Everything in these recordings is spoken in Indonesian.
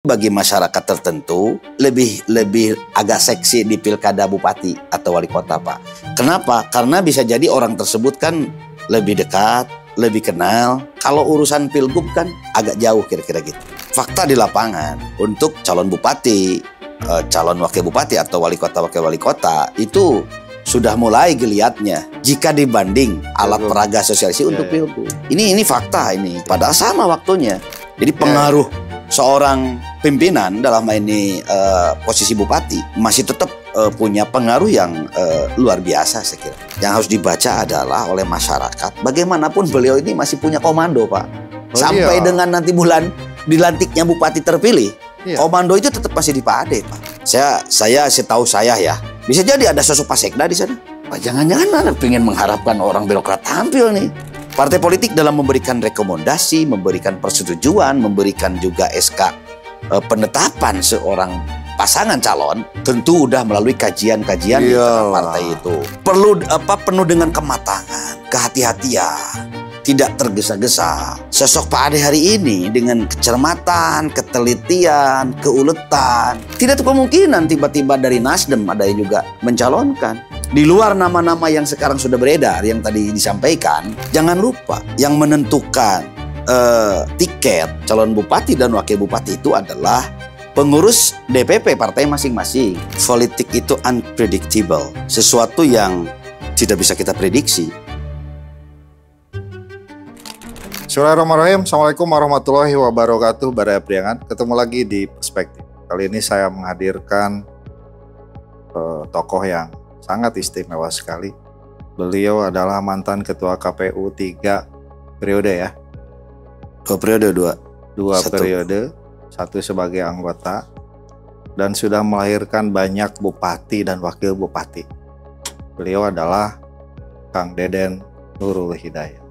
Bagi masyarakat tertentu lebih agak seksi di pilkada bupati atau wali kota, Pak. Kenapa? Karena bisa jadi orang tersebut kan lebih dekat, lebih kenal. Kalau urusan pilgub kan agak jauh kira-kira gitu. Fakta di lapangan untuk calon bupati, calon wakil bupati atau wali kota wakil wali kota itu sudah mulai geliatnya jika dibanding alat peraga sosialisasi untuk pilgub. Ini fakta ini. Padahal sama waktunya. Jadi pengaruh seorang pimpinan dalam ini posisi bupati masih tetap punya pengaruh yang luar biasa saya kira. Yang harus dibaca adalah oleh masyarakat. Bagaimanapun beliau ini masih punya komando, Pak. Sampai dengan nanti bulan dilantiknya bupati terpilih, komando itu tetap masih di Pak Ade, Pak. Saya setahu saya ya, bisa jadi ada sosok Pak Sekda di sana. Jangan-jangan Anda ingin mengharapkan orang birokrat tampil nih. Partai politik dalam memberikan rekomendasi, memberikan persetujuan, memberikan juga SK penetapan seorang pasangan calon, tentu udah melalui kajian-kajian di partai itu. Penuh dengan kematangan, kehati-hatian, tidak tergesa-gesa. Sosok Pak Ade hari ini dengan kecermatan, ketelitian, keuletan, tidak kemungkinan tiba-tiba dari Nasdem ada yang juga mencalonkan. Di luar nama-nama yang sekarang sudah beredar, yang tadi disampaikan, jangan lupa yang menentukan tiket calon bupati dan wakil bupati itu adalah pengurus DPP partai masing-masing. Politik itu unpredictable, sesuatu yang tidak bisa kita prediksi. Bismillahirrahmanirrahim. Assalamualaikum warahmatullahi wabarakatuh. Baraya Priangan, ketemu lagi di Perspektif. Kali ini saya menghadirkan tokoh yang sangat istimewa sekali. Beliau adalah mantan ketua KPU 3 periode ya. 2 periode, 2 periode, 1 sebagai anggota, dan sudah melahirkan banyak bupati dan wakil bupati. Beliau adalah Kang Deden Nurul Hidayat.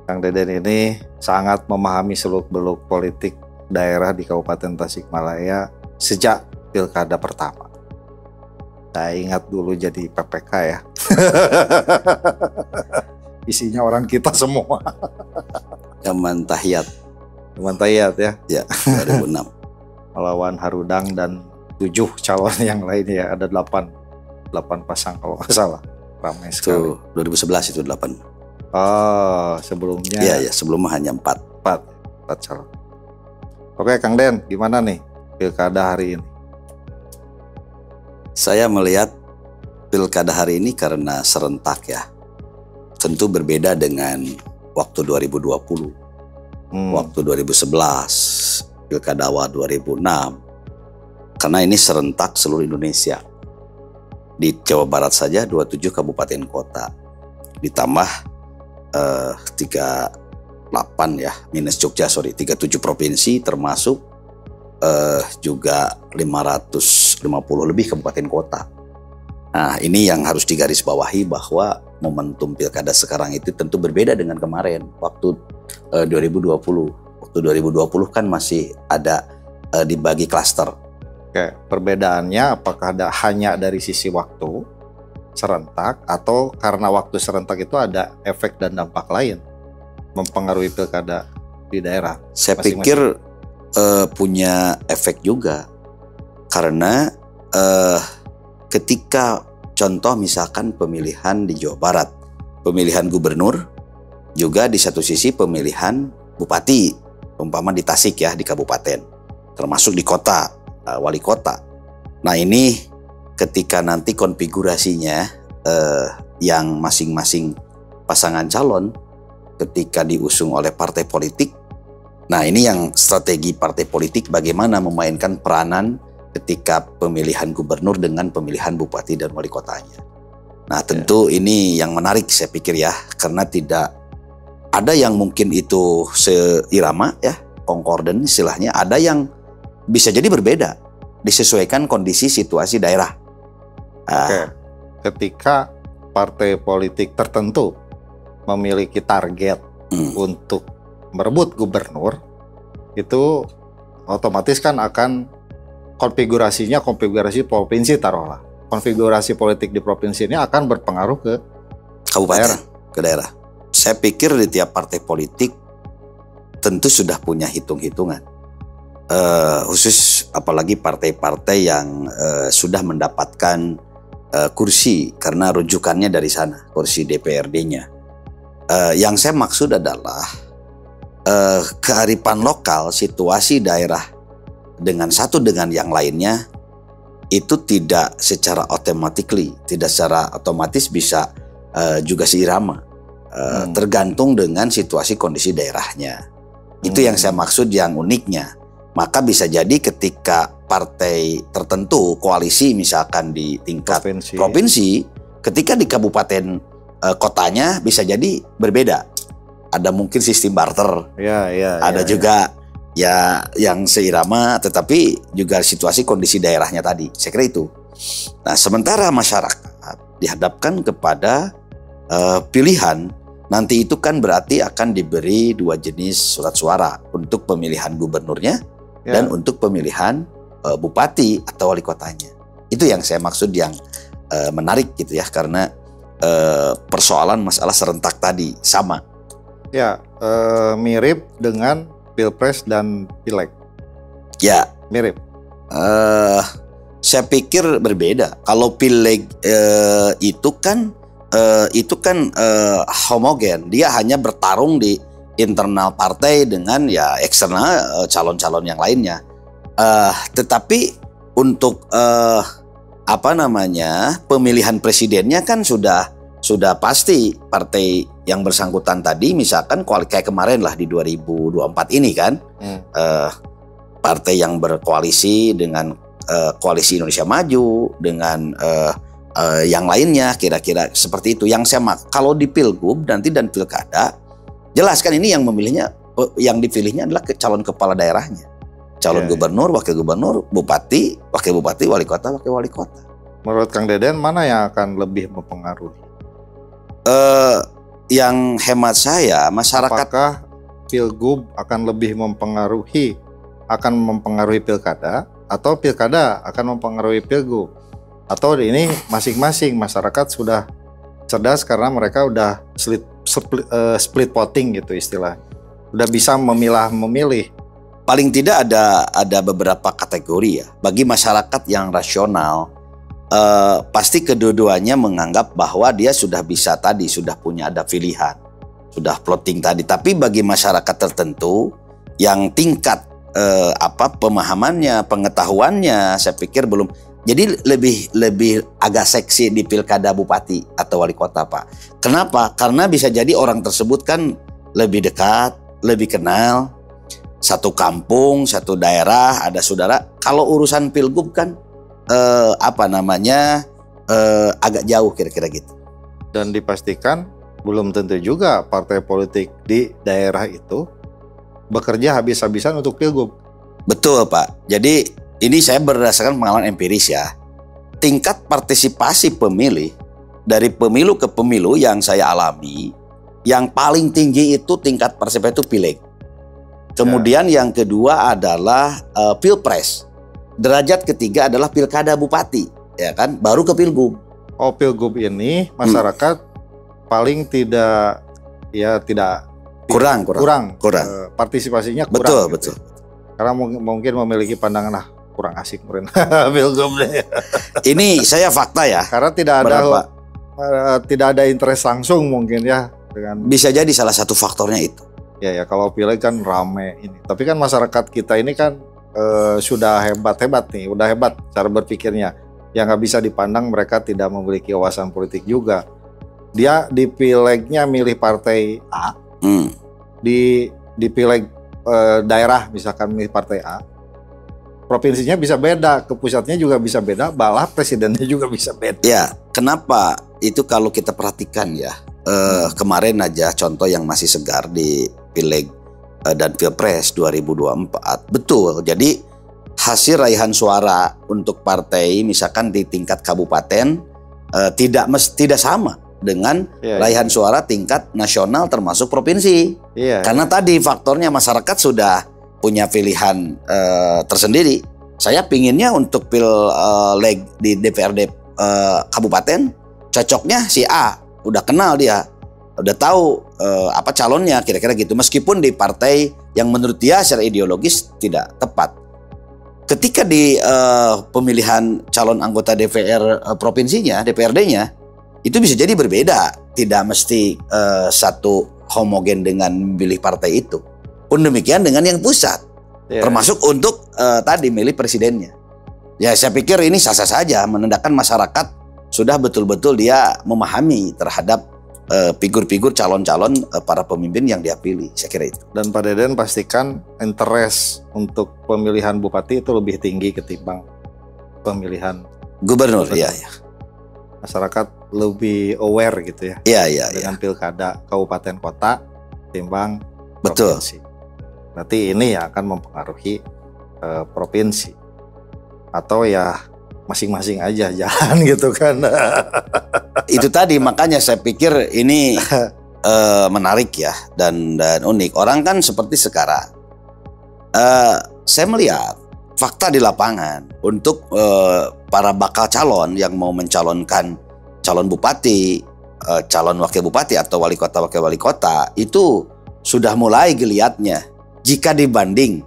Kang Deden ini sangat memahami seluk-beluk politik daerah di Kabupaten Tasikmalaya sejak pilkada pertama. Saya ingat dulu jadi PPK ya. Isinya orang kita semua. Zaman Tahiyat. Zaman Tahiyat ya. Ya, 2006. Melawan Harudang dan 7 calon yang lainnya. Ada 8 pasang kalau nggak salah. Ramai sekali. Itu 2011 itu 8. Oh, sebelumnya. Iya, sebelumnya hanya 4 calon. Oke, Kang Den, gimana nih pilkada hari ini? Saya melihat pilkada hari ini karena serentak ya. Tentu berbeda dengan waktu 2020. Waktu 2011, pilkada awal 2006. Karena ini serentak seluruh Indonesia. Di Jawa Barat saja 27 kabupaten kota. Ditambah 38 ya, minus Jogja 37 provinsi termasuk juga 550 lebih kabupaten kota. Nah, ini yang harus digarisbawahi bahwa momentum pilkada sekarang itu tentu berbeda dengan kemarin waktu 2020. Waktu 2020 kan masih ada dibagi klaster. Oke, perbedaannya apakah hanya dari sisi waktu serentak atau karena waktu serentak itu ada efek dan dampak lain mempengaruhi pilkada di daerah? Saya pikir punya efek juga karena ketika contoh misalkan pemilihan di Jawa Barat, pemilihan gubernur, juga di satu sisi pemilihan bupati, umpama di Tasik ya, di kabupaten, termasuk di kota, wali kota. Nah ini ketika nanti konfigurasinya yang masing-masing pasangan calon ketika diusung oleh partai politik, nah ini yang strategi partai politik bagaimana memainkan peranan ketika pemilihan gubernur dengan pemilihan bupati dan wali kotanya. Nah tentu ini yang menarik saya pikir ya, karena tidak ada yang mungkin itu seirama ya, konkordan istilahnya, ada yang bisa jadi berbeda, disesuaikan kondisi situasi daerah. Oke. Ketika partai politik tertentu memiliki target untuk merebut gubernur, itu otomatis kan akan konfigurasi provinsi, taruhlah. Konfigurasi politik di provinsi ini akan berpengaruh ke kabupaten, ke daerah. Saya pikir di tiap partai politik tentu sudah punya hitung-hitungan. Khusus apalagi partai-partai yang sudah mendapatkan kursi karena rujukannya dari sana, kursi DPRD-nya. Yang saya maksud adalah kearifan lokal, situasi daerah dengan satu dengan yang lainnya itu tidak secara tidak secara otomatis bisa juga seirama. Tergantung dengan situasi kondisi daerahnya. Itu yang saya maksud yang uniknya. Maka bisa jadi ketika partai tertentu, koalisi misalkan di tingkat provinsi, ketika di kabupaten kotanya bisa jadi berbeda. Ada mungkin sistem barter, ada juga ya yang seirama, tetapi juga situasi kondisi daerahnya tadi. Saya kira itu. Nah, sementara masyarakat dihadapkan kepada pilihan, nanti itu kan berarti akan diberi 2 jenis surat suara untuk pemilihan gubernurnya dan untuk pemilihan bupati atau wali kotanya. Itu yang saya maksud yang menarik gitu ya, karena persoalan masalah serentak tadi sama. Ya, mirip dengan Pilpres dan Pileg. Ya, mirip. Saya pikir berbeda. Kalau Pileg itu kan homogen. Dia hanya bertarung di internal partai dengan ya eksternal calon-calon yang lainnya. Tetapi untuk pemilihan presidennya kan sudah pasti partai yang bersangkutan tadi, misalkan kayak kemarin lah di 2024 ini kan, partai yang berkoalisi dengan koalisi Indonesia Maju dengan yang lainnya, kira-kira seperti itu. Yang saya kalau di Pilgub nanti dan Pilkada, jelas kan ini yang memilihnya, yang dipilihnya adalah calon kepala daerahnya, calon gubernur, wakil gubernur, bupati, wakil bupati, wali kota, wakil wali kota. Menurut Kang Deden, mana yang akan lebih mempengaruhi? Yang hemat saya, masyarakat. Apakah Pilgub akan lebih mempengaruhi Pilkada, atau Pilkada akan mempengaruhi Pilgub? Atau ini masing-masing masyarakat sudah cerdas karena mereka udah split voting gitu istilahnya, udah bisa memilih. Paling tidak ada beberapa kategori ya bagi masyarakat yang rasional. Pasti kedua-duanya menganggap bahwa dia sudah punya ada pilihan, sudah plotting tadi. Tapi bagi masyarakat tertentu yang tingkat pemahamannya, pengetahuannya, saya pikir belum. Jadi lebih agak seksi di pilkada bupati atau wali kota, Pak. Kenapa? Karena bisa jadi orang tersebut kan lebih dekat, lebih kenal, satu kampung, satu daerah, ada saudara. Kalau urusan pilgub kan agak jauh kira-kira gitu. Dan dipastikan belum tentu juga partai politik di daerah itu bekerja habis-habisan untuk pilgub. Betul, Pak. Jadi ini saya berdasarkan pengalaman empiris ya. Tingkat partisipasi pemilih dari pemilu ke pemilu yang saya alami, yang paling tinggi itu tingkat partisipasi itu Pileg. Kemudian yang kedua adalah Pilpres. Derajat ketiga adalah Pilkada Bupati, ya kan? Baru ke Pilgub. Oh, Pilgub ini masyarakat paling kurang. Partisipasinya kurang. Betul. Karena mungkin memiliki pandangan kurang asik meren Pilgub deh. Ini saya fakta ya. Karena tidak ada interest langsung mungkin ya dengan. Bisa jadi salah satu faktornya itu. Ya kalau Pileg kan rame ini. Tapi kan masyarakat kita ini kan sudah hebat nih, udah hebat cara berpikirnya. Yang nggak bisa dipandang mereka tidak memiliki wawasan politik juga. Dia di Pilegnya milih partai A, di Pileg daerah misalkan milih partai A. Provinsinya bisa beda, ke pusatnya juga bisa beda, malah presidennya juga bisa beda. Ya, kenapa? Itu kalau kita perhatikan ya, kemarin aja contoh yang masih segar di Pileg dan Pilpres 2024. Betul, jadi hasil raihan suara untuk partai misalkan di tingkat kabupaten tidak sama dengan raihan suara tingkat nasional termasuk provinsi. Karena tadi faktornya masyarakat sudah punya pilihan tersendiri. Saya pinginnya untuk Pileg di DPRD kabupaten cocoknya si A, udah kenal dia, udah tahu apa calonnya kira-kira gitu. Meskipun di partai yang menurut dia secara ideologis tidak tepat. Ketika di pemilihan calon anggota DPR provinsinya, DPRD-nya itu bisa jadi berbeda, tidak mesti satu homogen dengan memilih partai itu. Pun demikian dengan yang pusat, termasuk untuk tadi milih presidennya. Ya saya pikir ini sah-sah saja, menandakan masyarakat sudah betul-betul dia memahami terhadap figur-figur calon-calon para pemimpin yang dia pilih, saya kira itu. Dan Pak Deden pastikan interest untuk pemilihan bupati itu lebih tinggi ketimbang pemilihan gubernur. Iya. Masyarakat lebih aware gitu ya. Iya. Dengan pilkada kabupaten kota ketimbang betul. Provinsi. Berarti ini yang akan mempengaruhi provinsi. Atau ya masing-masing aja jalan gitu kan. Itu tadi makanya saya pikir ini menarik ya dan unik. Orang kan seperti sekarang. Saya melihat fakta di lapangan untuk para bakal calon yang mau mencalonkan calon bupati, calon wakil bupati atau wakil wali kota itu sudah mulai geliatnya jika dibanding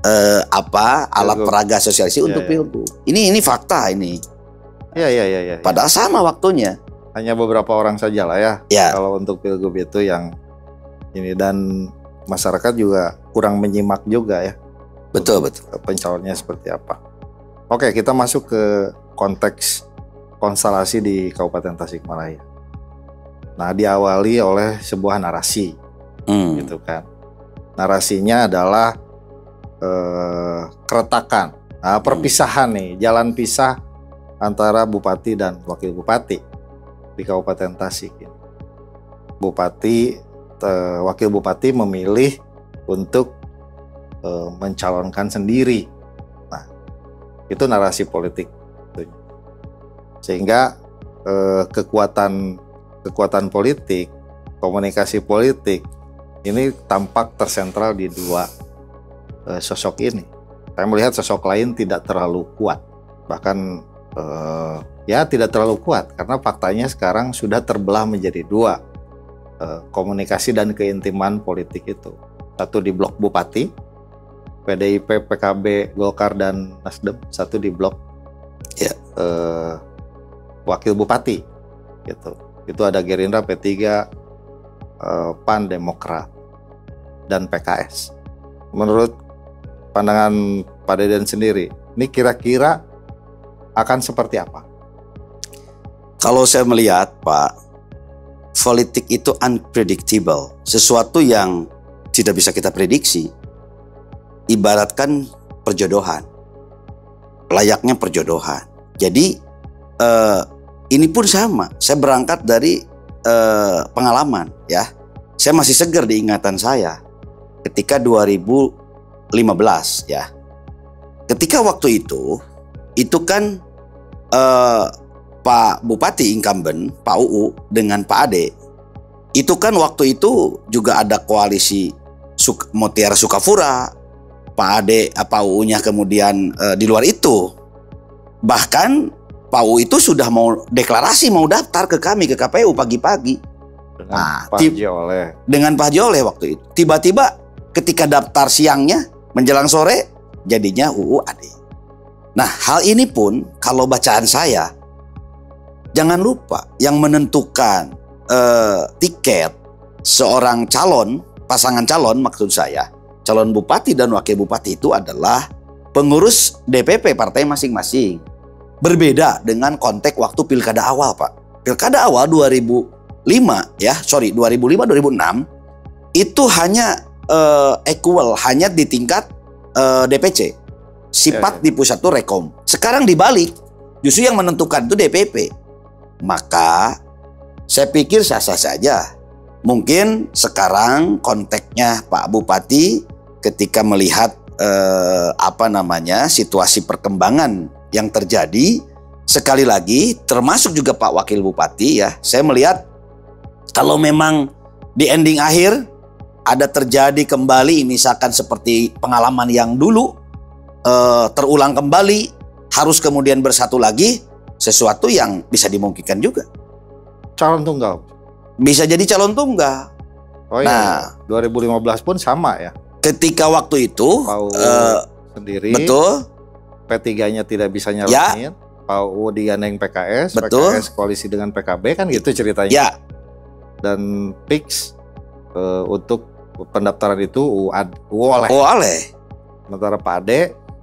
alat peraga sosialisasi untuk pilgub. Ini fakta ini. Iya. Padahal sama waktunya. Hanya beberapa orang saja lah ya. Kalau untuk pilgub itu yang ini, dan masyarakat juga kurang menyimak juga ya. Betul. Pencalonnya seperti apa. Oke, kita masuk ke konteks konstelasi di Kabupaten Tasikmalaya. Nah, diawali oleh sebuah narasi, gitu kan. Narasinya adalah keretakan, perpisahan nih, jalan pisah antara bupati dan wakil bupati di Kabupaten Tasik. Wakil bupati memilih untuk mencalonkan sendiri. Nah, itu narasi politik. Sehingga kekuatan politik, komunikasi politik ini tampak tersentral di dua sosok ini. Saya melihat sosok lain tidak terlalu kuat, bahkan tidak terlalu kuat karena faktanya sekarang sudah terbelah menjadi dua, komunikasi dan keintiman politik itu. Satu di blok bupati, PDIP, PKB, Golkar dan Nasdem. Satu di blok wakil bupati, gitu. Itu ada Gerindra, P3, PAN, Demokrat, dan PKS. Menurut pandangan Pak Deden sendiri, ini kira-kira akan seperti apa? Kalau saya melihat, Pak, politik itu unpredictable, sesuatu yang tidak bisa kita prediksi. Ibaratkan perjodohan, layaknya perjodohan. Jadi ini pun sama. Saya berangkat dari pengalaman, ya. Saya masih segar di ingatan saya ketika 2015, ya. Ketika waktu itu kan Pak Bupati incumbent, Pak UU dengan Pak Ade, itu kan waktu itu juga ada koalisi Mutiara Sukafura, Pak Ade, Pak UU-nya kemudian di luar itu. Bahkan Pak UU itu sudah mau deklarasi, mau daftar ke kami, ke KPU pagi-pagi. Dengan Pak Joleh waktu itu. Tiba-tiba ketika daftar siangnya, menjelang sore, jadinya UU Ade. Nah, hal ini pun kalau bacaan saya, jangan lupa yang menentukan tiket seorang calon, pasangan calon maksud saya, calon bupati dan wakil bupati itu adalah pengurus DPP partai masing-masing. Berbeda dengan konteks waktu pilkada awal, Pak. Pilkada awal 2005 ya, 2005-2006 itu hanya equal, hanya di tingkat DPC. Sifat di pusat itu rekom. Sekarang dibalik, justru yang menentukan itu DPP. Maka saya pikir sah-sah saja. Mungkin sekarang konteksnya Pak Bupati ketika melihat situasi perkembangan yang terjadi, sekali lagi termasuk juga Pak Wakil Bupati ya. Saya melihat kalau memang di ending akhir ada terjadi kembali misalkan seperti pengalaman yang dulu terulang kembali, harus kemudian bersatu lagi, sesuatu yang bisa dimungkinkan juga. Calon tunggal. Bisa jadi calon tunggal. Oh iya, 2015 pun sama ya. Ketika waktu itu Pak sendiri, betul, P3-nya tidak bisa nyalonin, Pak UU digandeng PKS, betul. PKS koalisi dengan PKB kan gitu ceritanya. Ya, Dan fix untuk pendaftaran itu UU oleh. Sementara Pak Ade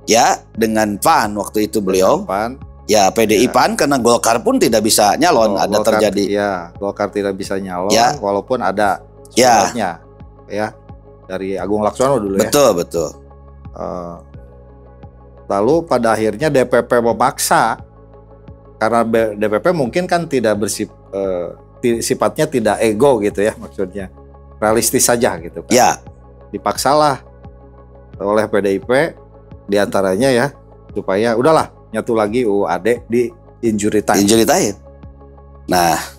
Ya, dengan PAN waktu itu beliau. PAN, Ya, PDI ya. PAN karena Golkar pun tidak bisa nyalon, ada Golkar, terjadi. Ya, Golkar tidak bisa nyalon, Ya. walaupun ada Ya. suratnya, ya dari Agung Laksono dulu ya. Betul, betul. Lalu pada akhirnya DPP memaksa karena DPP mungkin kan tidak sifatnya tidak ego gitu ya, maksudnya realistis saja gitu kan. Ya, Dipaksalah oleh PDIP diantaranya ya supaya udahlah nyatu lagi UAD di injury time. injury time. Nah,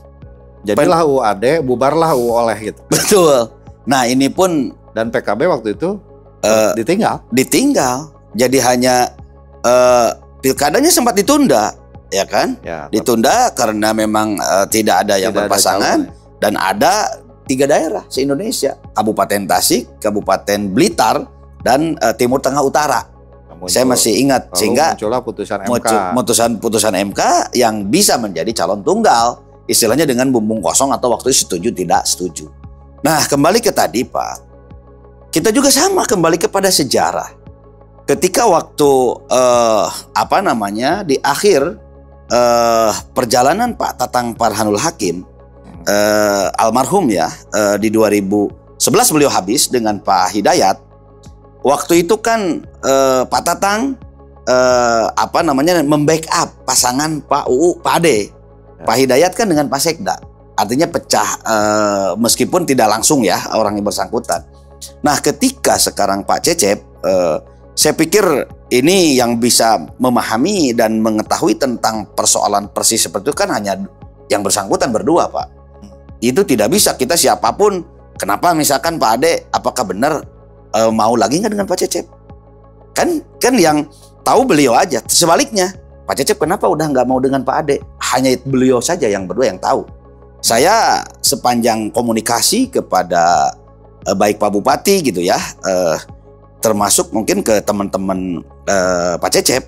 Jadilah UAD, bubarlah UU oleh gitu. betul. Nah, ini pun Dan PKB waktu itu ditinggal. Jadi hanya pilkadanya sempat ditunda, ya kan? ya, Ditunda karena memang tidak ada yang tidak ada berpasangan calon, ya. dan ada 3 daerah se-Indonesia, Kabupaten Tasik, Kabupaten Blitar, dan Timur Tengah Utara. Saya masih ingat, Lalu sehingga muncullah putusan MK yang bisa menjadi calon tunggal, istilahnya dengan bumbung kosong atau waktu itu setuju tidak setuju. Nah, kembali ke tadi Pak, kita juga sama kembali kepada sejarah. Ketika waktu di akhir perjalanan Pak Tatang Farhanul Hakim, almarhum ya, di 2011 beliau habis dengan Pak Hidayat. Waktu itu kan Pak Tatang membackup pasangan Pak UU, Pak Ade. Ya. Pak Hidayat kan dengan Pak Sekda. Artinya pecah meskipun tidak langsung ya orang yang bersangkutan. Nah, ketika sekarang Pak Cecep, saya pikir ini yang bisa memahami dan mengetahui tentang persoalan persis seperti itu kan hanya yang bersangkutan berdua, Pak. Itu tidak bisa kita siapapun. Kenapa misalkan Pak Ade apakah benar mau lagi nggak dengan Pak Cecep? Kan yang tahu beliau aja. Sebaliknya, Pak Cecep kenapa udah nggak mau dengan Pak Ade? Hanya beliau saja yang berdua yang tahu. Saya sepanjang komunikasi kepada baik Pak Bupati gitu ya, termasuk mungkin ke teman-teman Pak Cecep,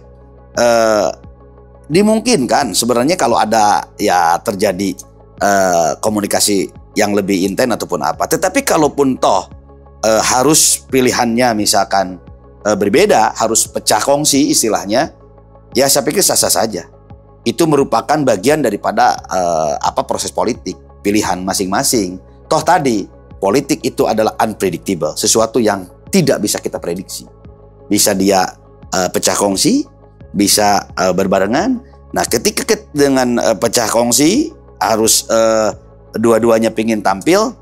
dimungkinkan sebenarnya kalau ada ya terjadi komunikasi yang lebih intens ataupun apa. Tetapi kalaupun toh harus pilihannya misalkan berbeda, harus pecah kongsi istilahnya, ya saya pikir sah-sah saja. Itu merupakan bagian daripada proses politik, pilihan masing-masing. Toh tadi politik itu adalah unpredictable, sesuatu yang tidak bisa kita prediksi. Bisa dia pecah kongsi, bisa berbarengan. Nah, ketika dengan pecah kongsi harus dua-duanya pingin tampil,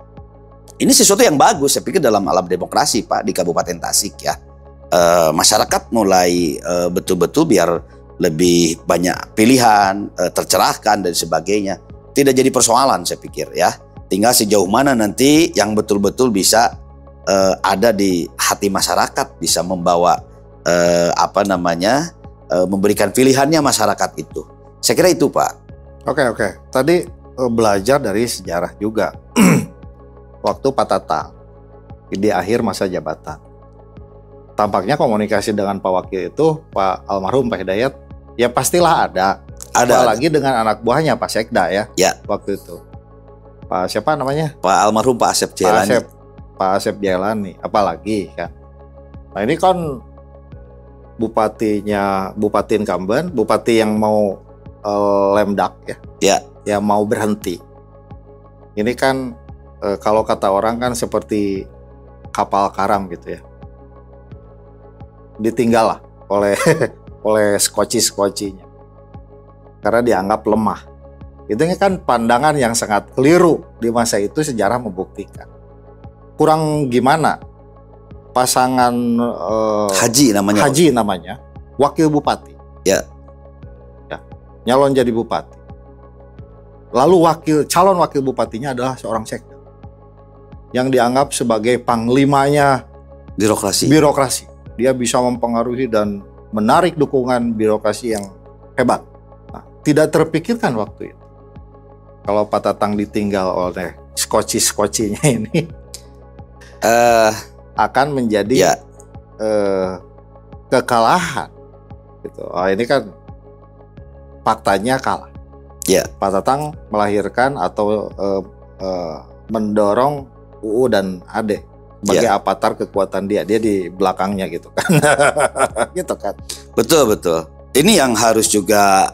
ini sesuatu yang bagus saya pikir dalam alam demokrasi Pak di Kabupaten Tasik ya. Masyarakat mulai betul-betul biar lebih banyak pilihan, tercerahkan dan sebagainya. Tidak jadi persoalan saya pikir ya. Tinggal sejauh mana nanti yang betul-betul bisa ada di hati masyarakat, bisa membawa memberikan pilihannya masyarakat itu. Saya kira itu Pak. Oke. Tadi belajar dari sejarah juga. Waktu Pak Tatang di akhir masa jabatan, tampaknya komunikasi dengan Pak Wakil itu Pak almarhum Pak Hidayat ya pastilah ada. Apalagi dengan anak buahnya Pak Sekda ya. Waktu itu Pak siapa namanya? Pak almarhum Pak Asep Jailani. Pak Asep Jailani, apalagi kan. Nah ini kan bupati incumbent, bupati yang mau lemdak ya, yang mau berhenti. Ini kan kalau kata orang kan seperti kapal karam gitu ya, ditinggal lah oleh skoci-skocinya karena dianggap lemah. Itu kan pandangan yang sangat keliru di masa itu. Sejarah membuktikan. Kurang gimana pasangan Haji namanya wakil bupati ya nyalon jadi bupati, lalu calon wakil bupatinya adalah seorang sekda yang dianggap sebagai panglimanya birokrasi. Dia bisa mempengaruhi dan menarik dukungan birokrasi yang hebat. Nah, tidak terpikirkan waktu itu kalau Pak Tatang ditinggal oleh skoci-skocinya ini, akan menjadi Ya, kekalahan. Gitu. Oh, ini kan faktanya kalah. ya, Pak Tatang melahirkan atau mendorong UU dan AD sebagai avatar kekuatan dia di belakangnya gitu kan. Gitu kan. betul. Ini yang harus juga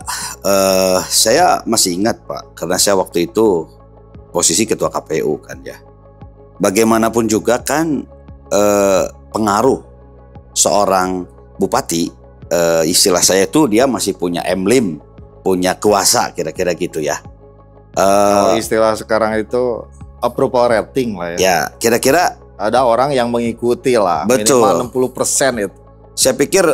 saya masih ingat Pak, karena saya waktu itu posisi ketua KPU kan ya. Bagaimanapun juga kan pengaruh seorang bupati, istilah saya itu dia masih punya emlim, punya kuasa kira-kira gitu ya. Kalau istilah sekarang itu approval rating lah ya. Ya, kira-kira Ada orang yang mengikuti lah. Betul. Minimal 60% itu. saya pikir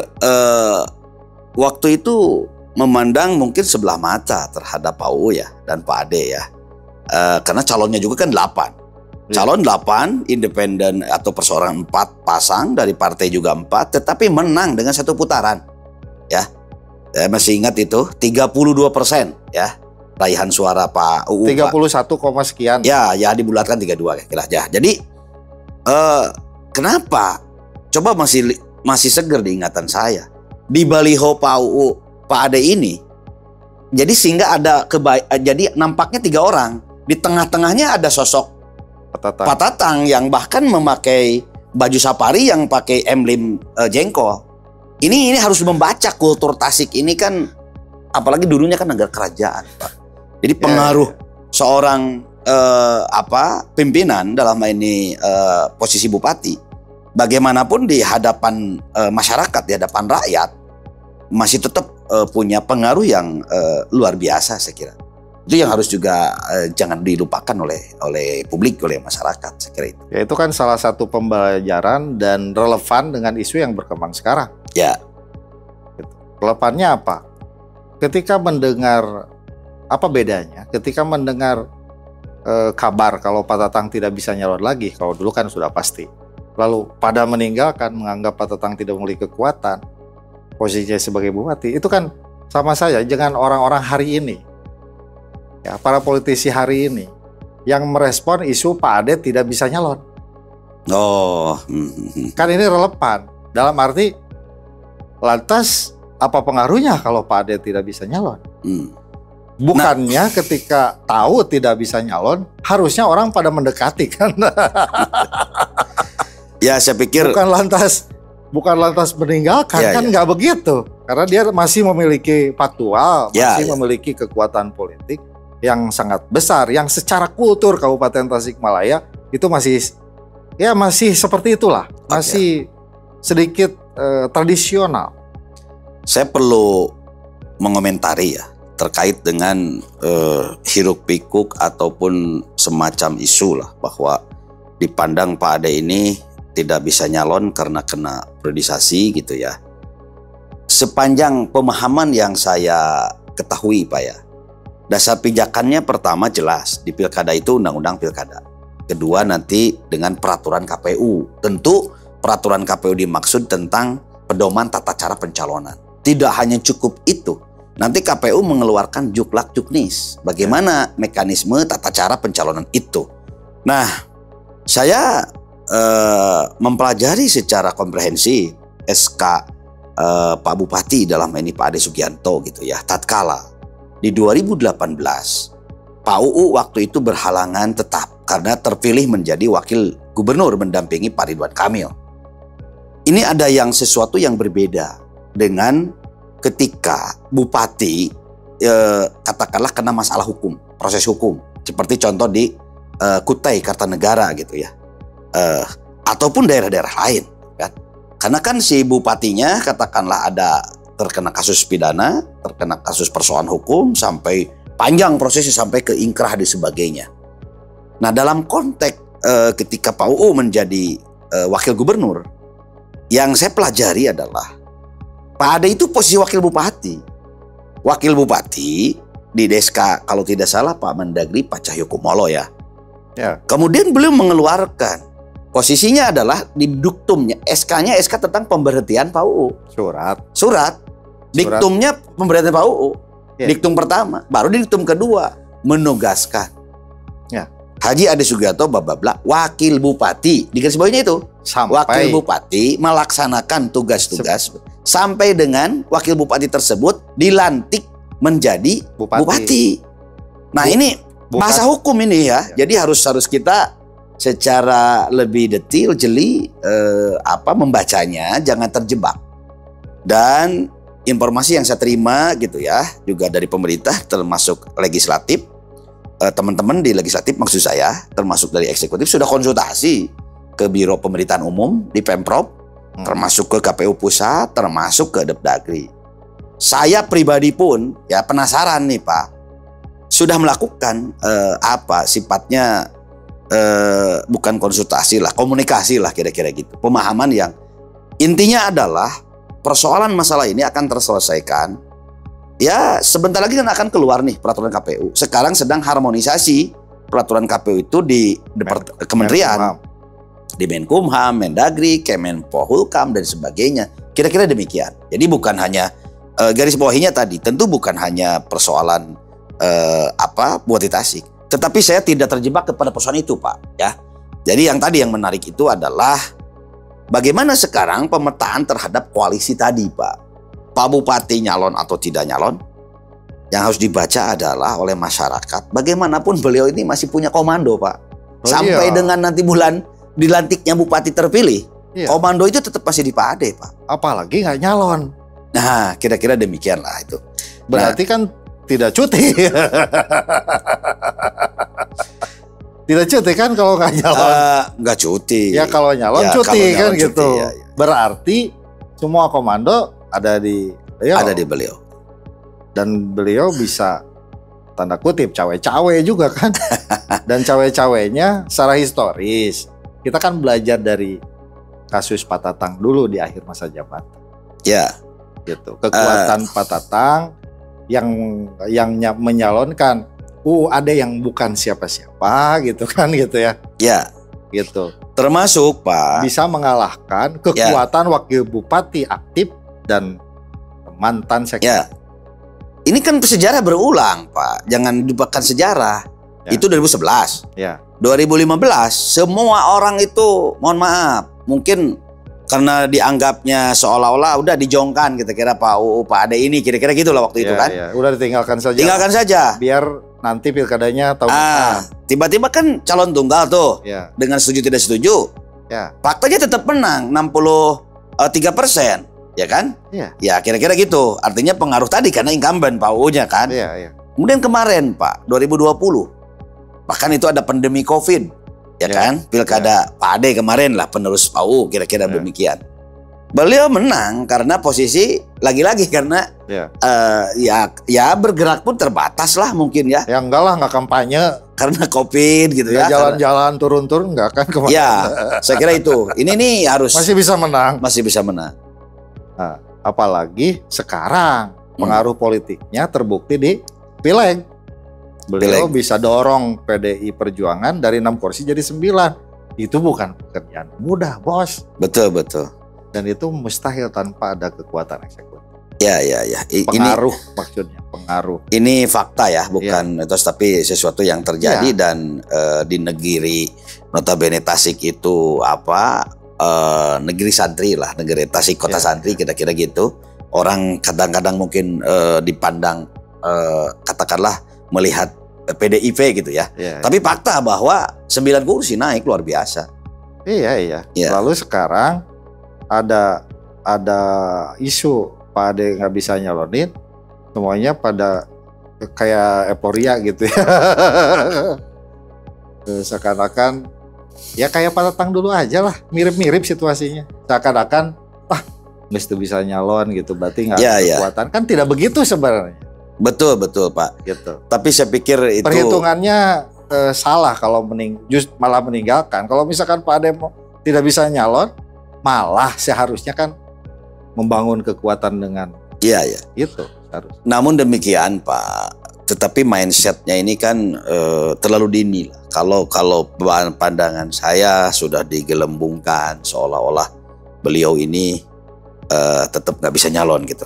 waktu itu memandang mungkin sebelah mata terhadap Pak UU ya dan Pak Ade ya. Karena calonnya juga kan 8. Calon 8, independen atau perseorangan 4 pasang, dari partai juga 4, tetapi menang dengan 1 putaran. Ya. Saya masih ingat itu 32% ya. Raihan suara Pak UU. 31, sekian. Ya dibulatkan 32 kira aja. Jadi kenapa? Coba masih seger di ingatan saya. Di baliho Pak UU, Pak Ade ini, jadi sehingga ada jadi nampaknya 3 orang. Di tengah-tengahnya ada sosok Pak Tatang yang bahkan memakai baju safari yang pakai emblem jengkol. Ini harus membaca kultur Tasik ini kan, apalagi dulunya kan negara kerajaan, Pak. Jadi pengaruh seorang pimpinan dalam ini posisi bupati, bagaimanapun di hadapan masyarakat, di hadapan rakyat, masih tetap punya pengaruh yang luar biasa saya kira. Itu yang harus juga jangan dilupakan oleh publik, oleh masyarakat saya kira itu. Ya, itu kan salah satu pembelajaran dan relevan dengan isu yang berkembang sekarang. Ya. Relevannya apa? Ketika mendengar, apa bedanya? Ketika mendengar kabar kalau Pak Tatang tidak bisa nyalon lagi, kalau dulu kan sudah pasti. Lalu pada meninggalkan, menganggap Pak Tatang tidak memiliki kekuatan, posisinya sebagai bupati, itu kan sama saja dengan orang-orang hari ini. Ya, para politisi hari ini yang merespon isu Pak Ade tidak bisa nyalon. Oh. Kan ini relevan. Dalam arti, lantas apa pengaruhnya kalau Pak Ade tidak bisa nyalon? Bukannya ketika tahu tidak bisa nyalon, harusnya orang pada mendekati kan? Ya, saya pikir bukan lantas meninggalkan, kan nggak begitu. Karena dia masih memiliki faktual, masih memiliki kekuatan politik yang sangat besar, yang secara kultur Kabupaten Tasikmalaya itu masih seperti itulah, masih sedikit tradisional. Saya perlu mengomentari ya terkait dengan hiruk pikuk ataupun semacam isu lah, bahwa dipandang Pak Ade ini tidak bisa nyalon karena kena priorisasi gitu ya. Sepanjang pemahaman yang saya ketahui Pak ya, dasar pijakannya pertama jelas, di pilkada itu undang-undang pilkada. Kedua nanti dengan peraturan KPU. Tentu peraturan KPU dimaksud tentang pedoman tata cara pencalonan. Tidak hanya cukup itu, nanti KPU mengeluarkan juklak juknis. Bagaimana mekanisme tata cara pencalonan itu. Nah, saya mempelajari secara komprehensif SK Pak Bupati dalam ini Pak Ade Sugianto gitu ya. Tatkala di 2018, Pak UU waktu itu berhalangan tetap karena terpilih menjadi wakil gubernur mendampingi Pak Ridwan Kamil. Ini ada sesuatu yang berbeda dengan ketika bupati katakanlah kena masalah hukum, proses hukum, seperti contoh di Kutai Kartanegara gitu ya, ataupun daerah-daerah lain kan. Karena kan si bupatinya katakanlah ada terkena kasus pidana, terkena kasus persoalan hukum, sampai panjang prosesnya sampai ke ingkrah dan sebagainya. Nah, dalam konteks ketika Pak UU menjadi wakil gubernur, yang saya pelajari adalah Pak Ade itu posisi wakil bupati. Wakil bupati di Deska kalau tidak salah Pak Mendagri Pak Cahyokumolo ya. Kemudian beliau mengeluarkan, posisinya adalah di duktumnya, SK-nya SK tentang pemberhentian Pak UU. Surat. Diktumnya pemberhentian Pak UU. Diktum pertama, baru diktum kedua menugaskan. Haji Ade Sugiarto Bababla, wakil bupati, di garis bawahnya itu, wakil bupati melaksanakan tugas-tugas sampai dengan wakil bupati tersebut dilantik menjadi bupati. Nah ini bahasa hukum ini ya, jadi harus kita secara lebih detail, jeli, membacanya, jangan terjebak. Dan informasi yang saya terima gitu ya, juga dari pemerintah termasuk legislatif, teman-teman di legislatif maksud saya, termasuk dari eksekutif sudah konsultasi ke Biro Pemerintahan Umum di Pemprov, termasuk ke KPU Pusat, termasuk ke Depdagri. Saya pribadi pun ya penasaran nih Pak, sudah melakukan sifatnya bukan konsultasi lah, komunikasi lah kira-kira gitu. Pemahaman yang intinya adalah persoalan masalah ini akan terselesaikan. Ya sebentar lagi kan akan keluar nih peraturan KPU. Sekarang sedang harmonisasi peraturan KPU itu di kementerian. Di Menkumham, Mendagri, Kemenpolhukam dan sebagainya. Kira-kira demikian. Jadi bukan hanya garis bawahinya tadi, tentu bukan hanya persoalan buat di Tasik. Tetapi saya tidak terjebak kepada persoalan itu Pak. Ya. Jadi yang tadi yang menarik itu adalah bagaimana sekarang pemetaan terhadap koalisi tadi Pak. Pak Bupati nyalon atau tidak nyalon, yang harus dibaca adalah oleh masyarakat. Bagaimanapun beliau ini masih punya komando Pak. Sampai dengan nanti bulan dilantiknya Bupati terpilih, komando itu tetap masih di Pak Ade Pak. Apalagi nggak nyalon. Nah kira-kira demikian lah itu. Berarti kan tidak cuti. Tidak cuti kan kalau nggak nyalon? Nggak cuti. Ya kalau nyalon cuti kan cuti, gitu. Ya. Berarti semua komando ada di beliau. Dan beliau bisa tanda kutip cawe-cawe juga kan. Dan cawe-cawenya secara historis. Kita kan belajar dari kasus Pak Tatang dulu di akhir masa jabatan. Ya. Gitu. Kekuatan Pak Tatang yang menyalonkan ada yang bukan siapa-siapa gitu kan gitu ya. Ya. Gitu. Termasuk Pak bisa mengalahkan kekuatan wakil bupati aktif dan mantan sekda. Ya. Ini kan sejarah berulang Pak. Jangan lupakan sejarah. Ya. Itu 2011. Ya. 2015 semua orang itu mohon maaf mungkin karena dianggapnya seolah-olah udah dijongkan kira-kira Pak Ade ini kira-kira gitulah waktu itu kan. Ya. Udah ditinggalkan saja. Tinggalkan saja. Biar nanti pilkadanya tahun depan. Tiba-tiba kan calon tunggal tuh. Ya. Dengan setuju tidak setuju. Ya. Faktanya tetap menang 63%. Ya kan? Iya. Ya kira-kira gitu. Artinya pengaruh tadi karena incumbent Pak UU-nya kan. Iya. Kemudian kemarin Pak 2020 bahkan itu ada pandemi COVID ya kan. Pilkada Pak Ade kemarin lah penerus Pak UU kira-kira demikian. Beliau menang karena posisi lagi-lagi karena bergerak pun terbatas lah mungkin ya. Ya enggak lah, nggak kampanye karena COVID gitu ya. Jalan-jalan turun-turun enggak kan kemarin. Ya saya kira itu. Ini nih harus masih bisa menang. Masih bisa menang. Nah, apalagi sekarang pengaruh politiknya terbukti di Pileg. Beliau bisa dorong PDI Perjuangan dari 6 kursi jadi 9. Itu bukan pekerjaan mudah, Bos. Betul. Dan itu mustahil tanpa ada kekuatan eksekutif. Ya. Pengaruh maksudnya, pengaruh. Ini fakta ya, bukan itu tapi sesuatu yang terjadi dan di negeri notabene Tasik itu negeri santri lah, negeri Tasik kota santri kira-kira gitu. Orang kadang-kadang mungkin dipandang katakanlah melihat PDIP gitu ya. Tapi fakta bahwa 9 kursi naik luar biasa. Iya. Lalu sekarang ada isu Pak Ade nggak bisa nyalonin, semuanya pada kayak euforia gitu ya. Seakan-akan ya kayak Pak Tatang dulu aja lah, mirip-mirip situasinya. Seakan-akan mesti bisa nyalon gitu, berarti nggak ada kekuatan. Kan tidak begitu sebenarnya. Betul Pak. Gitu. Tapi saya pikir itu perhitungannya salah kalau malah meninggalkan. Kalau misalkan Pak Ade tidak bisa nyalon, malah seharusnya kan membangun kekuatan dengan itu harus. Namun demikian Pak, tetapi mindsetnya ini kan terlalu dini lah. Kalau pandangan saya sudah digelembungkan seolah-olah beliau ini tetap nggak bisa nyalon gitu.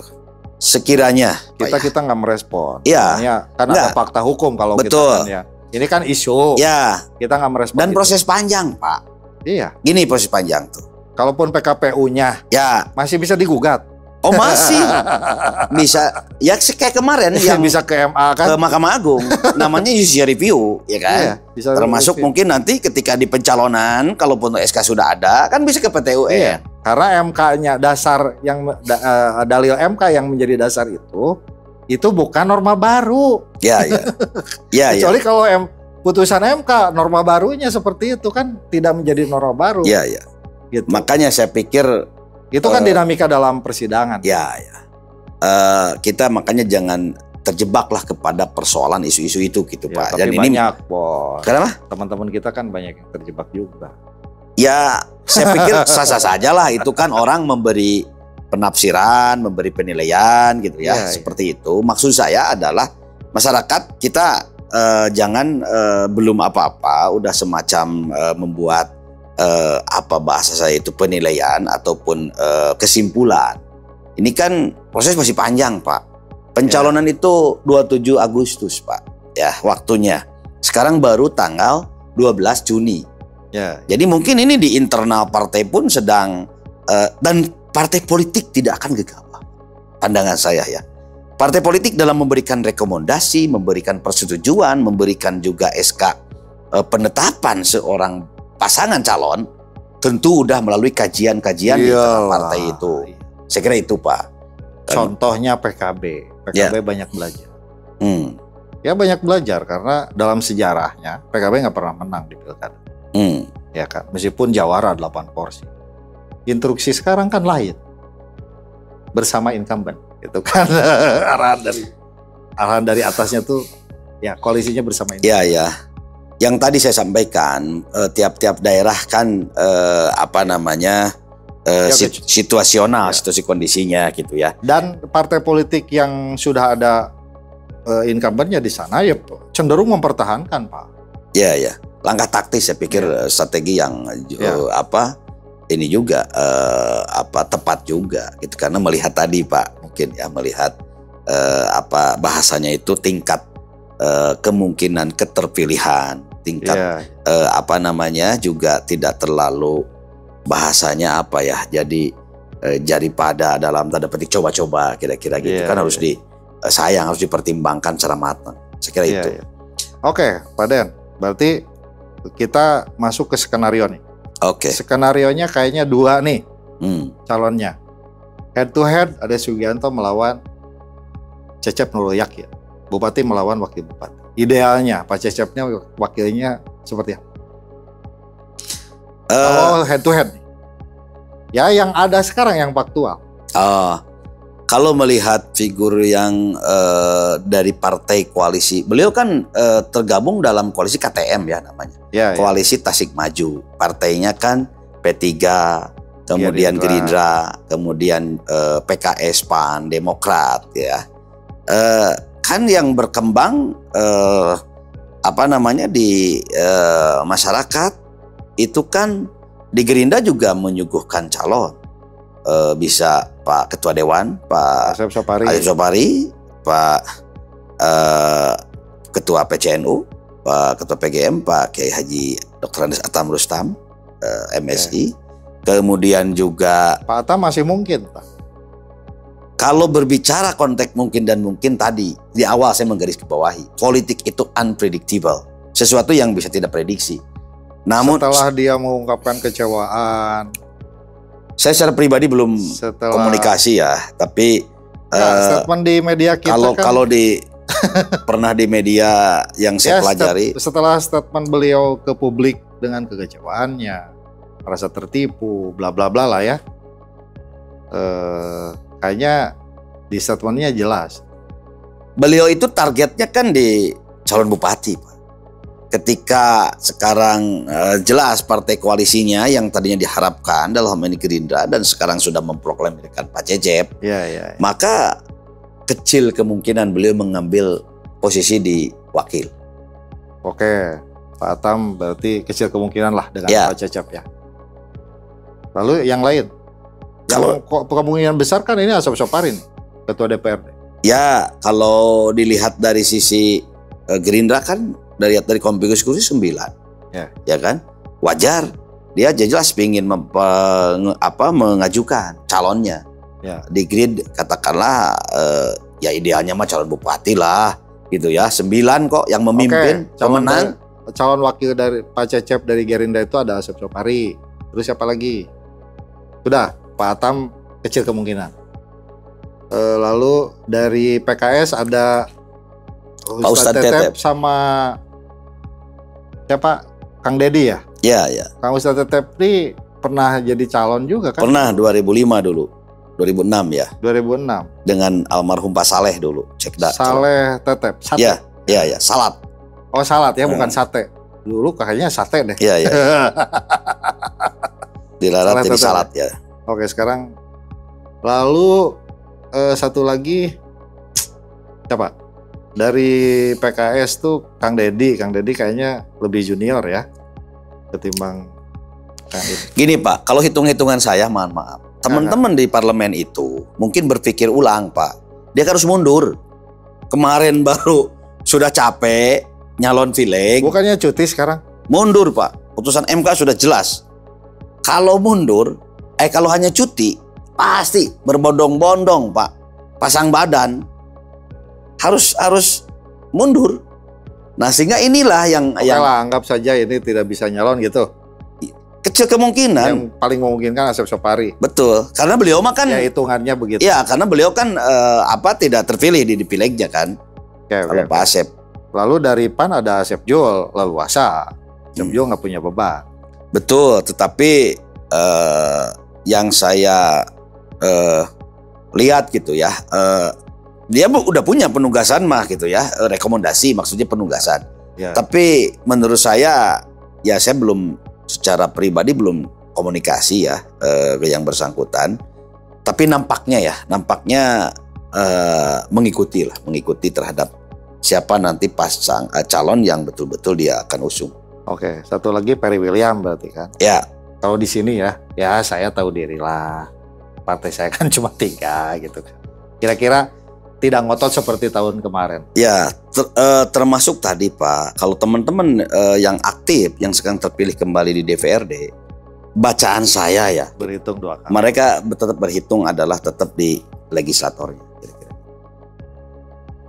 Sekiranya kita nggak merespon, karena ada fakta hukum kalau betul. Kita kan Ini kan isu. Ya. Kita nggak merespon. Dan itu. proses panjang, Pak. Iya. Gini proses panjang tuh. Kalaupun PKPU-nya Ya. masih bisa digugat. Oh masih bisa. Ya kayak kemarin yang bisa ke MA kan. ke Mahkamah Agung. Namanya judicial review, ya kan? Iya, bisa termasuk review. mungkin nanti ketika di pencalonan, kalaupun SK sudah ada, kan bisa ke PT UN. Iya. Karena MK-nya dasar yang dalil MK yang menjadi dasar itu bukan norma baru. Ya, ya. Ya, ya. Kecuali kalau putusan MK norma barunya seperti itu kan tidak menjadi norma baru. Ya, ya. Gitu. Makanya saya pikir Itu kan dinamika dalam persidangan. ya, ya. Kita makanya jangan terjebaklah kepada persoalan isu-isu itu gitu, Ya, Pak. tapi Dan ini banyak, Bos. kenapa? Teman-teman kita kan banyak yang terjebak juga. Ya, saya pikir sah-sah saja lah. Itu kan orang memberi penafsiran, memberi penilaian gitu ya, Iya, seperti itu. Maksud saya adalah masyarakat kita jangan belum apa-apa udah semacam membuat apa bahasa saya itu penilaian ataupun kesimpulan. Ini kan proses masih panjang, Pak. Pencalonan itu 27 Agustus, Pak. Ya, waktunya. Sekarang baru tanggal 12 Juni. Ya. Jadi mungkin ini di internal partai pun sedang dan partai politik tidak akan gegabah. Pandangan saya ya. Partai politik dalam memberikan rekomendasi, memberikan persetujuan, memberikan juga SK penetapan seorang pasangan calon, tentu udah melalui kajian-kajian di internal partai itu. Saya kira itu, Pak. Contohnya PKB. PKB banyak belajar. Ya banyak belajar karena dalam sejarahnya PKB nggak pernah menang di pilkada. Ya kan, meskipun jawara 8 porsi. Instruksi sekarang kan lain. Bersama incumbent, gitu kan. arahan dari atasnya tuh ya koalisinya bersama incumbent. Ya, ya. Yang tadi saya sampaikan, tiap-tiap daerah kan apa namanya situasional, situasi kondisinya gitu ya. Dan partai politik yang sudah ada incumbentnya di sana ya cenderung mempertahankan, Pak. Ya, ya. Langkah taktis saya pikir strategi yang apa ini juga apa tepat juga gitu karena melihat tadi, Pak, mungkin ya melihat apa bahasanya itu tingkat kemungkinan keterpilihan, tingkat apa namanya juga tidak terlalu bahasanya apa ya jadi pada dalam tanda petik coba-coba kira-kira gitu kan harus harus dipertimbangkan secara matang. Saya kira itu. Oke, Pak Den, berarti kita masuk ke skenario nih. Oke. Skenarionya kayaknya 2 nih calonnya. Head to head ada Sugianto melawan Cecep Nurul Yakin. Bupati melawan wakil bupati. Idealnya Pak Cecepnya wakilnya seperti apa? Kalau head to head, ya yang ada sekarang yang faktual. Kalau melihat figur yang dari partai koalisi, beliau kan tergabung dalam koalisi KTM ya namanya, koalisi Tasik Maju. Partainya kan P3, kemudian Gerindra, kemudian PKS, PAN, Demokrat ya. Kan yang berkembang apa namanya di masyarakat itu kan di Gerindra juga menyuguhkan calon, bisa Pak Ketua Dewan Pak Asep Sopari, Pak Ketua PCNU, Pak Ketua PGM Pak Kiai Haji Dr. Andes Atam Rustam MSI, kemudian juga Pak Atam masih mungkin, Pak. Kalau berbicara konteks mungkin dan mungkin tadi di awal saya menggarisbawahi politik itu unpredictable, sesuatu yang bisa tidak prediksi. Namun setelah dia mengungkapkan kecewaan, saya secara pribadi belum komunikasi ya, tapi statement di media kita kalau di pernah di media yang saya pelajari, setelah statement beliau ke publik dengan kekecewaannya, merasa tertipu, bla bla bla lah ya. Kayaknya di statementnya jelas. Beliau itu targetnya kan di calon bupati, Pak. Ketika sekarang jelas partai koalisinya yang tadinya diharapkan dalam hal ini Gerindra dan sekarang sudah memproklamirkan Pak Cecep, maka kecil kemungkinan beliau mengambil posisi di wakil. Oke, Pak Atam berarti kecil kemungkinan lah dengan Pak Cecep ya. Lalu yang lain? Yang kemungkinan besar kan ini Asep Sopari nih, Ketua DPRD. Ya, kalau dilihat dari sisi Gerindra kan dari konfigurasi 9. Ya kan? Wajar. Dia jelas ingin mengajukan calonnya. Ya. Di grid katakanlah ya idealnya mah calon bupati lah gitu ya. 9 kok yang memimpin pemenang. Calon wakil dari Pak Cecep dari Gerindra itu ada Asep Sopari. Terus siapa lagi? Sudah, Pak Atam kecil kemungkinan. Lalu dari PKS ada Pak Ustadz Tetep sama siapa? Kang Deddy ya? Iya. Kang Ustadz Tetep ini pernah jadi calon juga kan? Pernah 2005 dulu. 2006 ya. 2006. Dengan almarhum Pak Saleh dulu. Saleh Tetep. Iya. Salat. Oh, salat ya, bukan sate. Dulu kayaknya sate deh. Iya. Dilarat jadi salat ya. Oke, sekarang lalu satu lagi siapa? Dari PKS tuh Kang Deddy kayaknya lebih junior ya ketimbang Kang Deddy. Gini Pak, kalau hitung-hitungan saya, mohon maaf, teman-teman di parlemen itu mungkin berpikir ulang Pak. Dia harus mundur. Kemarin baru sudah capek nyalon pileg. Bukannya cuti sekarang? Mundur Pak. Putusan MK sudah jelas. Kalau mundur, kalau hanya cuti, pasti berbondong-bondong Pak. Pasang badan. Harus mundur. Nah, sehingga inilah yang lah, anggap saja ini tidak bisa nyalon gitu. Kecil kemungkinan. Yang paling memungkinkan Asep Sopari. Betul. Karena beliau mah kan ya hitungannya begitu. Ya, karena beliau kan tidak terpilih di pilegnya kan. Kalau Pak Asep. Lalu dari PAN ada Asep Jul leluasa. Asep Jul nggak punya beban. Betul, tetapi yang saya lihat gitu ya, dia udah punya penugasan mah gitu ya, rekomendasi maksudnya penugasan. Ya. Tapi menurut saya belum secara pribadi belum komunikasi ya ke yang bersangkutan. Tapi nampaknya mengikuti terhadap siapa nanti calon yang betul-betul dia akan usung. Oke, satu lagi Perry William berarti kan? Ya. Tahu di sini ya saya tahu diri lah. Partai saya kan cuma 3 gitu kan. Kira-kira tidak ngotot seperti tahun kemarin. Ya, termasuk tadi Pak, kalau teman-teman yang aktif, yang sekarang terpilih kembali di DPRD, bacaan saya ya, berhitung 2 kali. Mereka tetap berhitung adalah tetap di legislatornya. Kira-kira.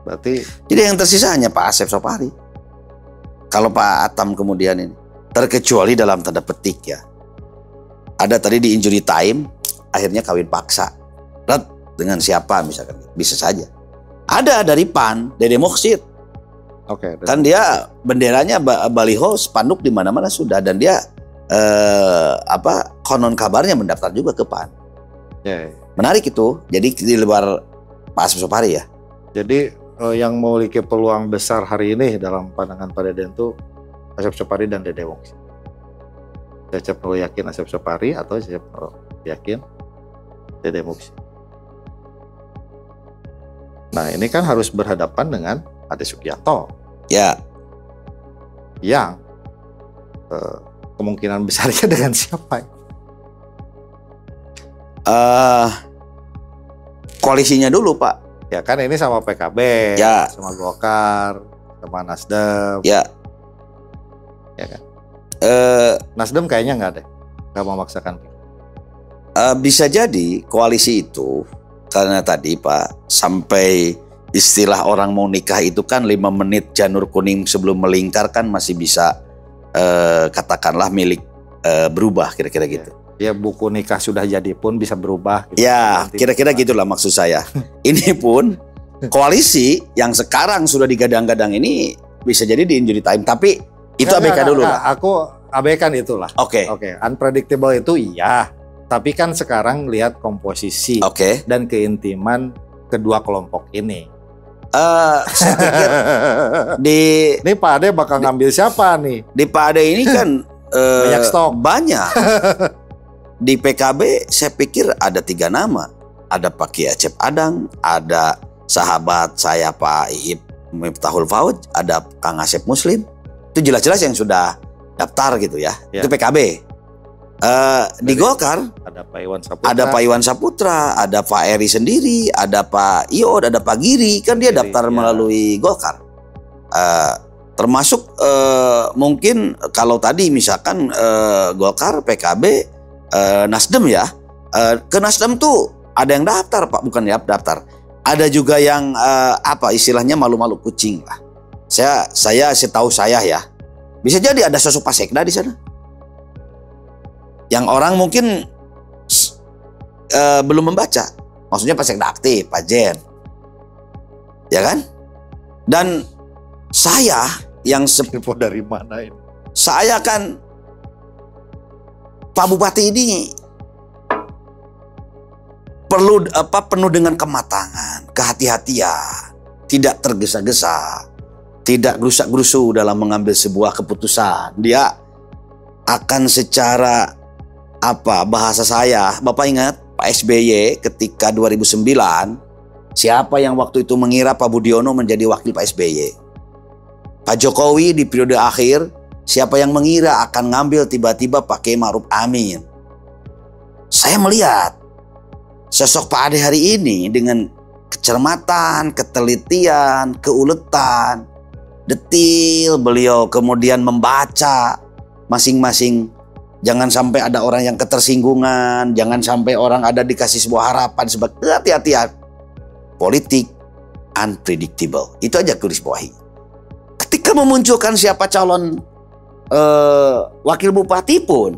Berarti, jadi yang tersisa hanya Pak Asep Sopari. Kalau Pak Atam kemudian ini, terkecuali dalam tanda petik ya, ada tadi di injury time, akhirnya kawin paksa. Dengan siapa misalkan, bisa saja. Ada dari PAN, Dede Mokhsid. Oke. Kan dia benderanya baliho, spanduk di mana-mana sudah, dan dia konon kabarnya mendaftar juga ke PAN. Yeah. Menarik itu. Jadi di luar Pak Asep Sopari ya. Jadi yang memiliki peluang besar hari ini dalam pandangan Pak Deden itu Asep Sopari dan Dede Mokhsid. Saya perlu yakin Asep Sopari atau saya perlu yakin Dede Mokhsid. Nah, ini kan harus berhadapan dengan Ade Sugiarto. Ya. Yang kemungkinan besarnya dengan siapa? Koalisinya dulu Pak. Ya kan ini sama PKB, ya. Sama Golkar, sama Nasdem. Ya. Ya kan. Nasdem kayaknya nggak memaksakan. Bisa jadi koalisi itu. Karena tadi Pak, sampai istilah orang mau nikah itu kan 5 menit janur kuning sebelum melingkar kan masih bisa katakanlah milik berubah kira-kira gitu. Ya buku nikah sudah jadi pun bisa berubah. Gitu. Ya kira-kira gitulah maksud saya. Ini pun koalisi yang sekarang sudah digadang-gadang ini bisa jadi di injury time. Tapi itu ABK dulu lah. Aku abaikan itulah. Oke. Unpredictable itu iya. Tapi kan sekarang lihat komposisi dan keintiman kedua kelompok ini. Saya pikir ini Pak Ade bakal ngambil siapa nih? Di Pak Ade ini kan banyak stok. Banyak. Di PKB saya pikir ada 3 nama. Ada Pak Kiai Acep Adang, ada sahabat saya Pak Iip Miftahul Fauj, ada Kang Asep Muslim. Itu jelas-jelas yang sudah daftar gitu ya. Itu PKB. Di Golkar ada Pak Iwan Saputra, ada Pak Eri sendiri, ada Pak Iod, ada Pak Giri, kan dia daftar melalui Golkar. Termasuk mungkin kalau tadi misalkan Golkar, PKB, Nasdem ya. Ke Nasdem tuh ada yang daftar Pak, bukan ya daftar. Ada juga yang apa istilahnya malu-malu kucing lah. Saya setahu saya ya. Bisa jadi ada sosok Pak Sekda di sana. Yang orang mungkin belum membaca. Maksudnya Pak Sekda aktif, Pak Jen. Ya kan? Dan saya yang Info dari mana ini? Saya kan Pak Bupati ini penuh dengan kematangan, kehati-hatian, tidak tergesa-gesa, tidak gerusak-gerusu dalam mengambil sebuah keputusan. Dia akan secara bahasa saya, Bapak ingat Pak SBY ketika 2009, siapa yang waktu itu mengira Pak Budiono menjadi wakil Pak SBY? Pak Jokowi di periode akhir, siapa yang mengira akan ngambil tiba-tiba Pak Kiai Ma'ruf Amin? Saya melihat sosok Pak Ade hari ini dengan kecermatan, ketelitian, keuletan, detil beliau kemudian membaca masing-masing. Jangan sampai ada orang yang ketersinggungan, jangan sampai orang ada dikasih sebuah harapan sebagai hati-hatian. Politik unpredictable. Itu aja tulis bawahi. Ketika memunculkan siapa calon wakil bupati pun,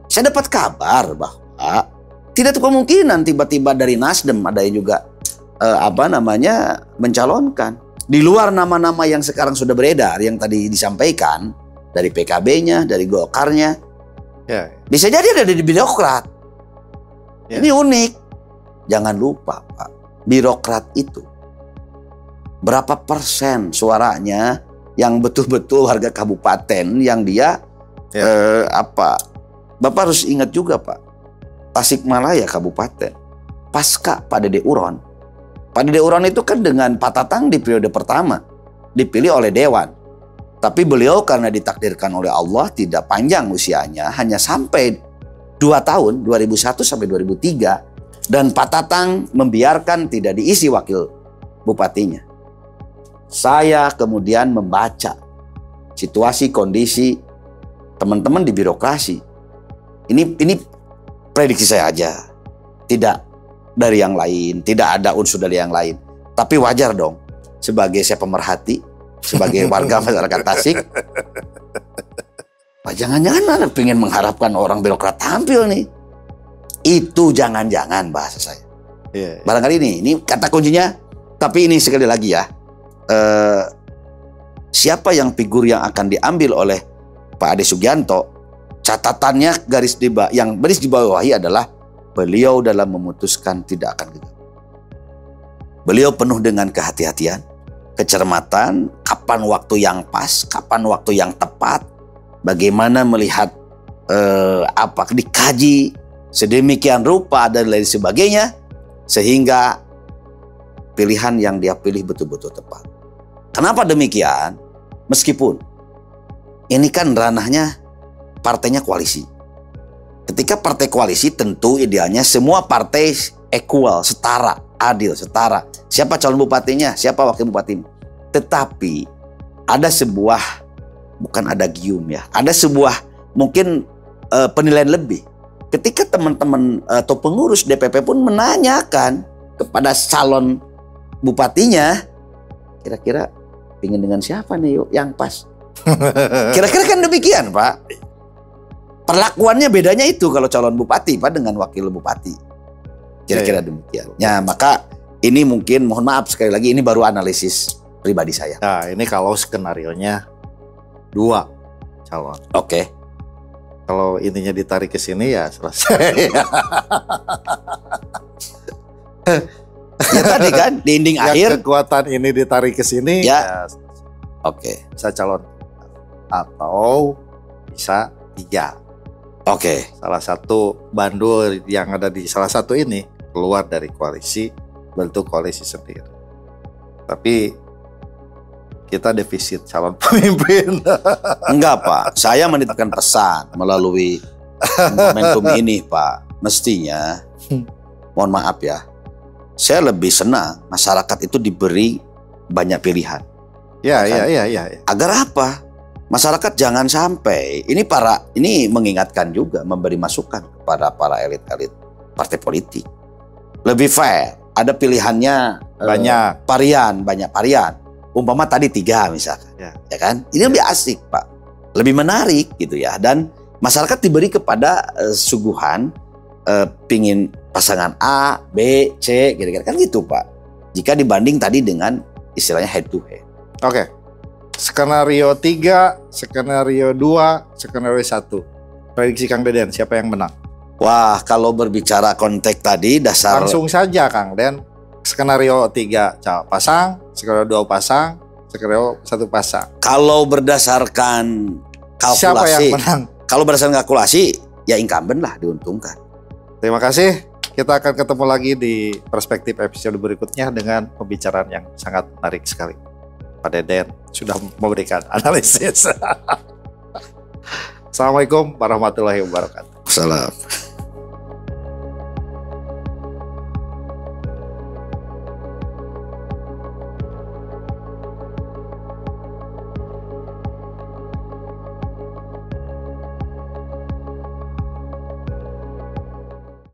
saya dapat kabar bahwa tidak kemungkinan tiba-tiba dari Nasdem ada yang juga mencalonkan. Di luar nama-nama yang sekarang sudah beredar, yang tadi disampaikan dari PKB-nya, dari Golkar-nya, ya. Bisa jadi ada di birokrat. Ya. Ini unik. Jangan lupa Pak, birokrat itu berapa persen suaranya yang betul-betul warga kabupaten yang dia Bapak harus ingat juga Pak, Tasikmalaya kabupaten pasca Pak Dede Uron. Pak Dede Uron itu kan dengan Pak Tatang di periode pertama dipilih oleh Dewan. Tapi beliau karena ditakdirkan oleh Allah tidak panjang usianya, hanya sampai 2 tahun, 2001 sampai 2003. Dan Pak Tatang membiarkan tidak diisi wakil bupatinya. Saya kemudian membaca situasi kondisi teman-teman di birokrasi. Ini prediksi saya aja. Tidak dari yang lain, tidak ada unsur dari yang lain. Tapi wajar dong sebagai saya pemerhati, sebagai warga masyarakat Tasik. Jangan-jangan Anda pengen mengharapkan orang birokrat tampil nih. Itu jangan-jangan bahasa saya. Yeah. Barangkali ini kata kuncinya. Tapi ini sekali lagi ya. Siapa yang figur yang akan diambil oleh Pak Ade Sugianto, catatannya yang garis dibawahi adalah beliau dalam memutuskan tidak akan gegabah. Beliau penuh dengan kehati-hatian, kecermatan, kapan waktu yang pas, kapan waktu yang tepat, bagaimana melihat dikaji sedemikian rupa dan lain sebagainya, sehingga pilihan yang dia pilih betul-betul tepat. Kenapa demikian? Meskipun ini kan ranahnya partainya koalisi. Ketika partai koalisi tentu idealnya semua partai equal, setara, adil, setara. Siapa calon bupatinya, siapa wakil bupatinya. Tetapi ada sebuah, bukan adagium ya, ada sebuah mungkin penilaian lebih. Ketika teman-teman atau pengurus DPP pun menanyakan kepada calon bupatinya, kira-kira ingin dengan siapa nih yuk yang pas. Kira-kira kan demikian Pak. Perlakuannya bedanya itu kalau calon bupati Pak dengan wakil bupati. Kira-kira demikian. Ya maka ini mungkin mohon maaf sekali lagi ini baru analisis pribadi saya. Nah ini kalau skenarionya 2 calon. Oke. Kalau ininya ditarik ke sini ya selesai. Ya tadi kan di ending akhir kekuatan ini ditarik ke sini ya. Oke. Bisa calon atau bisa 3. Oke. Salah satu bandul yang ada di salah satu ini keluar dari koalisi, bentuk koalisi sendiri. Tapi kita defisit calon pemimpin. Enggak Pak, saya menitipkan pesan melalui momentum ini Pak. Mestinya, mohon maaf ya, saya lebih senang masyarakat itu diberi banyak pilihan. Ya. Agar apa? Masyarakat jangan sampai ini mengingatkan juga, memberi masukan kepada para elit-elit partai politik. Lebih fair, ada pilihannya banyak varian. Umpama tadi 3 misalkan, ya kan? Ini lebih asik Pak, lebih menarik gitu ya. Dan masyarakat diberi kepada suguhan pingin pasangan A, B, C, kira-kira kan gitu Pak. Jika dibanding tadi dengan istilahnya head to head. Oke. Skenario 3, skenario 2, skenario 1. Prediksi Kang Deden, siapa yang menang? Wah, kalau berbicara konteks tadi dasar... Langsung saja Kang Den. Skenario 3 pasang, skenario 2 pasang, skenario 1 pasang. Kalau berdasarkan kalkulasi... Siapa yang menang? Kalau berdasarkan kalkulasi, ya incumbent lah diuntungkan. Terima kasih. Kita akan ketemu lagi di perspektif episode berikutnya dengan pembicaraan yang sangat menarik sekali. Pak Deden sudah memberikan analisis. Assalamualaikum warahmatullahi wabarakatuh. Salam.